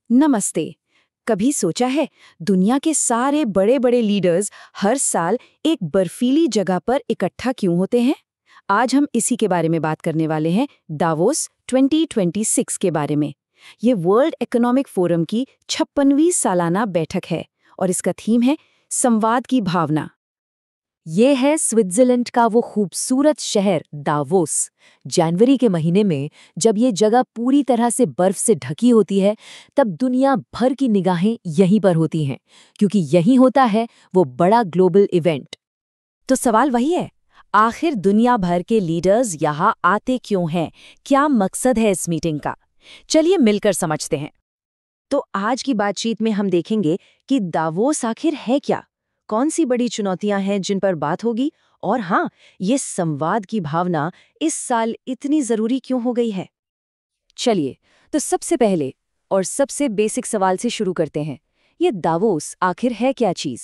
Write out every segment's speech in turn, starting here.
नमस्ते। कभी सोचा है दुनिया के सारे बड़े बड़े लीडर्स हर साल एक बर्फीली जगह पर इकट्ठा क्यों होते हैं? आज हम इसी के बारे में बात करने वाले हैं, दावोस 2026 के बारे में। ये वर्ल्ड इकोनॉमिक फोरम की 56वीं सालाना बैठक है और इसका थीम है संवाद की भावना। ये है स्विट्जरलैंड का वो खूबसूरत शहर दावोस। जनवरी के महीने में जब ये जगह पूरी तरह से बर्फ से ढकी होती है, तब दुनिया भर की निगाहें यहीं पर होती हैं, क्योंकि यहीं होता है वो बड़ा ग्लोबल इवेंट। तो सवाल वही है, आखिर दुनिया भर के लीडर्स यहाँ आते क्यों हैं? क्या मकसद है इस मीटिंग का? चलिए मिलकर समझते हैं। तो आज की बातचीत में हम देखेंगे कि दावोस आखिर है क्या, कौन सी बड़ी चुनौतियां हैं जिन पर बात होगी, और हाँ, ये संवाद की भावना इस साल इतनी जरूरी क्यों हो गई है। चलिए, तो सबसे पहले और सबसे बेसिक सवाल से शुरू करते हैं। ये दावोस आखिर है क्या चीज?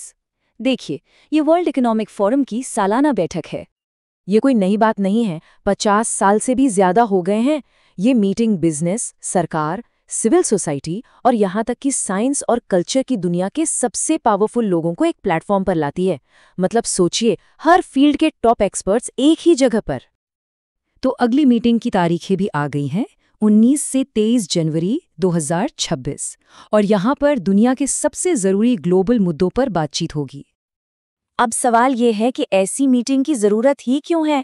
देखिए, ये वर्ल्ड इकोनॉमिक फोरम की सालाना बैठक है। ये कोई नई बात नहीं है, 50 साल से भी ज्यादा हो गए हैं। ये मीटिंग बिजनेस, सरकार, सिविल सोसाइटी और यहाँ तक कि साइंस और कल्चर की दुनिया के सबसे पावरफुल लोगों को एक प्लेटफॉर्म पर लाती है। मतलब सोचिए, हर फील्ड के टॉप एक्सपर्ट्स एक ही जगह पर। तो अगली मीटिंग की तारीखें भी आ गई हैं, 19 से 23 जनवरी 2026, और यहाँ पर दुनिया के सबसे जरूरी ग्लोबल मुद्दों पर बातचीत होगी। अब सवाल ये है कि ऐसी मीटिंग की जरूरत ही क्यों है?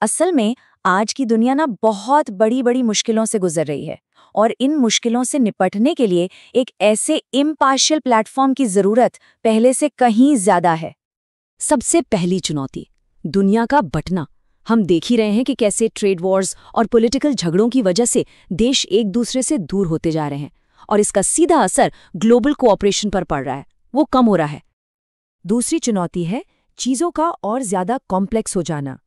असल में आज की दुनिया बहुत बड़ी बड़ी मुश्किलों से गुजर रही है, और इन मुश्किलों से निपटने के लिए एक ऐसे इम्पार्शियल प्लेटफॉर्म की जरूरत पहले से कहीं ज्यादा है। सबसे पहली चुनौती, दुनिया का बंटना। हम देख ही रहे हैं कि कैसे ट्रेड वॉर्स और पॉलिटिकल झगड़ों की वजह से देश एक दूसरे से दूर होते जा रहे हैं, और इसका सीधा असर ग्लोबल कोऑपरेशन पर पड़ रहा है, वो कम हो रहा है। दूसरी चुनौती है चीजों का और ज्यादा कॉम्प्लेक्स हो जाना।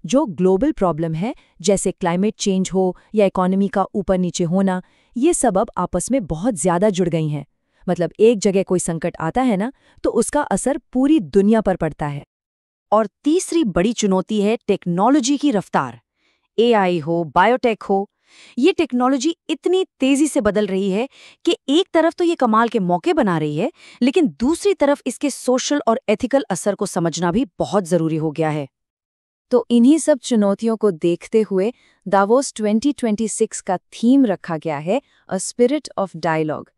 जो ग्लोबल प्रॉब्लम है, जैसे क्लाइमेट चेंज हो या इकोनॉमी का ऊपर नीचे होना, ये सब अब आपस में बहुत ज्यादा जुड़ गई हैं। मतलब एक जगह कोई संकट आता है ना, तो उसका असर पूरी दुनिया पर पड़ता है। और तीसरी बड़ी चुनौती है टेक्नोलॉजी की रफ्तार। एआई हो, बायोटेक हो, ये टेक्नोलॉजी इतनी तेजी से बदल रही है कि एक तरफ तो ये कमाल के मौके बना रही है, लेकिन दूसरी तरफ इसके सोशल और एथिकल असर को समझना भी बहुत जरूरी हो गया है। तो इन्हीं सब चुनौतियों को देखते हुए दावोस 2026 का थीम रखा गया है, a spirit of dialogue.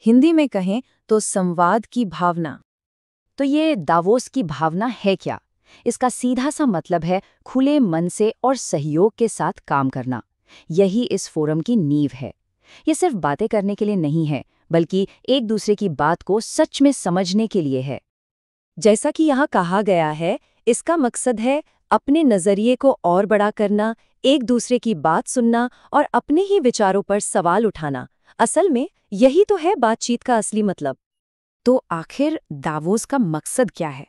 Hindi में कहें तो संवाद की भावना। तो ये दावोस की भावना है क्या? इसका सीधा सा मतलब है खुले मन से और सहयोग के साथ काम करना। यही इस फोरम की नींव है। ये सिर्फ बातें करने के लिए नहीं है, बल्कि एक दूसरे की बात को सच में समझने के लिए है। जैसा कि यहाँ कहा गया है, इसका मकसद है अपने नजरिए को और बड़ा करना, एक दूसरे की बात सुनना और अपने ही विचारों पर सवाल उठाना। असल में यही तो है बातचीत का असली मतलब। तो आखिर दावोस का मकसद क्या है?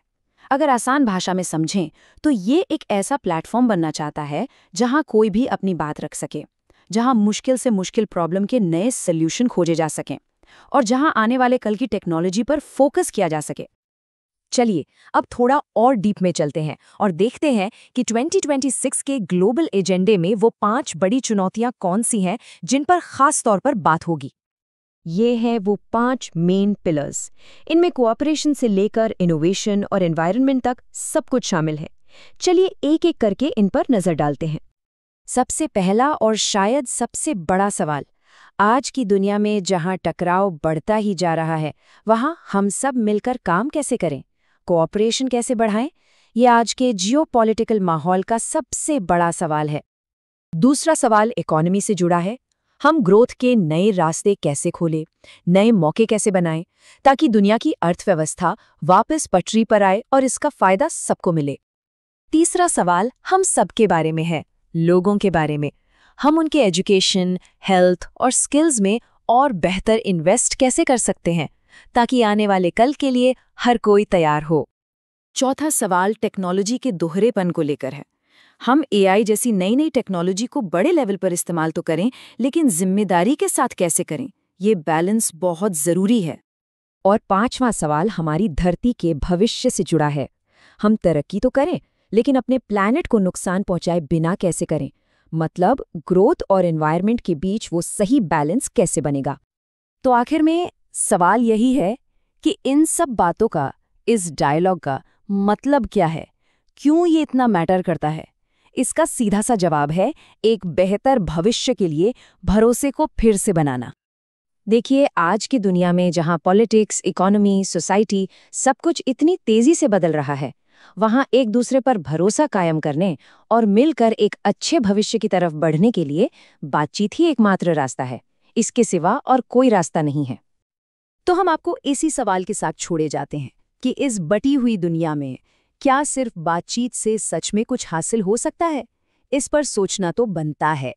अगर आसान भाषा में समझें तो ये एक ऐसा प्लेटफॉर्म बनना चाहता है जहां कोई भी अपनी बात रख सके, जहां मुश्किल से मुश्किल प्रॉब्लम के नए सॉल्यूशन खोजे जा सकें, और जहां आने वाले कल की टेक्नोलॉजी पर फोकस किया जा सके। चलिए, अब थोड़ा और डीप में चलते हैं और देखते हैं कि 2026 के ग्लोबल एजेंडे में वो 5 बड़ी चुनौतियां कौन सी हैं जिन पर खास तौर पर बात होगी। ये हैं वो 5 मेन पिलर्स। इनमें कोऑपरेशन से लेकर इनोवेशन और एनवायरनमेंट तक सब कुछ शामिल है। चलिए एक एक करके इन पर नजर डालते हैं। सबसे पहला और शायद सबसे बड़ा सवाल, आज की दुनिया में जहां टकराव बढ़ता ही जा रहा है, वहां हम सब मिलकर काम कैसे करें, कोऑपरेशन कैसे बढ़ाएं? ये आज के जियोपॉलिटिकल माहौल का सबसे बड़ा सवाल है। दूसरा सवाल इकोनॉमी से जुड़ा है। हम ग्रोथ के नए रास्ते कैसे खोलें, नए मौके कैसे बनाएं, ताकि दुनिया की अर्थव्यवस्था वापस पटरी पर आए और इसका फायदा सबको मिले। तीसरा सवाल हम सबके बारे में है, लोगों के बारे में। हम उनके एजुकेशन, हेल्थ और स्किल्स में और बेहतर इन्वेस्ट कैसे कर सकते हैं, ताकि आने वाले कल के लिए हर कोई तैयार हो। चौथा सवाल टेक्नोलॉजी के दोहरेपन को लेकर है। हम एआई जैसी नई नई टेक्नोलॉजी को बड़े लेवल पर इस्तेमाल तो करें, लेकिन जिम्मेदारी के साथ कैसे करें, ये बैलेंस बहुत जरूरी है। और पांचवां सवाल हमारी धरती के भविष्य से जुड़ा है। हम तरक्की तो करें, लेकिन अपने प्लैनेट को नुकसान पहुंचाए बिना कैसे करें? मतलब ग्रोथ और एनवायरनमेंट के बीच वो सही बैलेंस कैसे बनेगा? तो आखिर में सवाल यही है कि इन सब बातों का, इस डायलॉग का मतलब क्या है? क्यों ये इतना मैटर करता है? इसका सीधा सा जवाब है एक बेहतर भविष्य के लिए भरोसे को फिर से बनाना। देखिए, आज की दुनिया में जहां पॉलिटिक्स, इकोनॉमी, सोसाइटी सब कुछ इतनी तेजी से बदल रहा है, वहां एक दूसरे पर भरोसा कायम करने और मिलकर एक अच्छे भविष्य की तरफ बढ़ने के लिए बातचीत ही एकमात्र रास्ता है। इसके सिवा और कोई रास्ता नहीं है। तो हम आपको इसी सवाल के साथ छोड़े जाते हैं कि इस बटी हुई दुनिया में क्या सिर्फ बातचीत से सच में कुछ हासिल हो सकता है? इस पर सोचना तो बनता है।